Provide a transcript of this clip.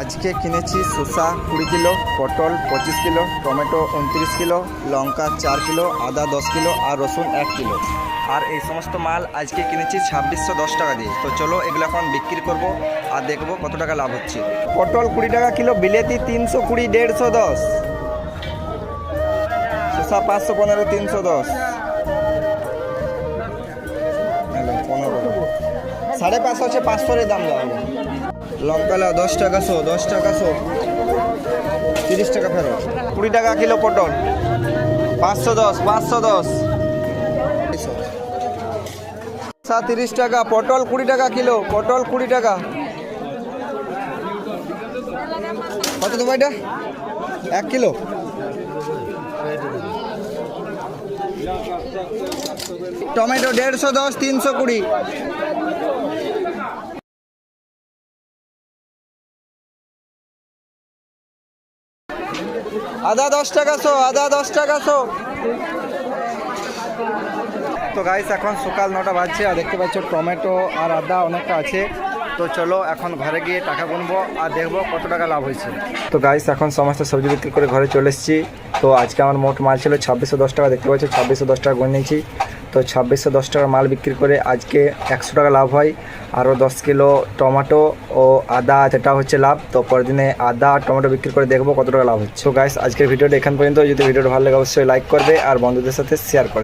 আজকে কিনেছি শসা 20 কিলো, পটল 25 কিলো, টমেটো 29 কিলো, লঙ্কা 4 কিলো, আদা 10 কিলো আর রসুন 1 কিলো। আর এই সমস্ত মাল আজকে কিনেছি 2610 টাকা দিয়ে। তো চলো এগুলো এখন বিক্রি করব আর দেখব কত টাকা লাভ হচ্ছে। পটল 20 টাকা কিলো, বিলেতি 320, 150, শসা 515, 310, 550 হচ্ছে 500 দাম দেওয়া। লঙ্কা লাও 10 টাকা শো, 10 টাকা শো, 30 টাকা ফেরত। 20 টাকা কিলো পটল, 510, 510, 30 টাকা। পটল 20 টাকা কিলো, পটল 20 টাকা। কত দেবো এটা? 1 কিলো। টমেটো 150, 320। আদা 10 টাকা শো, আদা 10 টাকা শো। তো গাইস এখন সকাল 9টা বাজছে আর দেখতে পাচ্ছ টমেটো আর আদা অনেকটা আছে। তো চলো এখন ঘরে গিয়ে টাকা গুনবো আর দেখবো কত টাকা লাভ হয়েছে। তো গাইস এখন সমস্ত সবজি বিক্রি করে ঘরে চলে এসেছি। তো আজকে আমার মোট মাল ছিল 2610 টাকা। দেখতে পাচ্ছ 2610 টাকা গুনে নিয়েছি। তো 2610 টাকার মাল বিক্রি করে আজকে 100 টাকা লাভ হয়। আরও 10 কিলো টমেটো ও আদা, যেটা হচ্ছে লাভ। তো পরের দিনে আদা আর টমেটো বিক্রি করে দেখবো কত টাকা লাভ হচ্ছে। তো গাইস আজকের ভিডিওটা এখান পর্যন্ত। যদি ভিডিওটা ভালো লাগে অবশ্যই লাইক করবে আর বন্ধুদের সাথে শেয়ার করবে।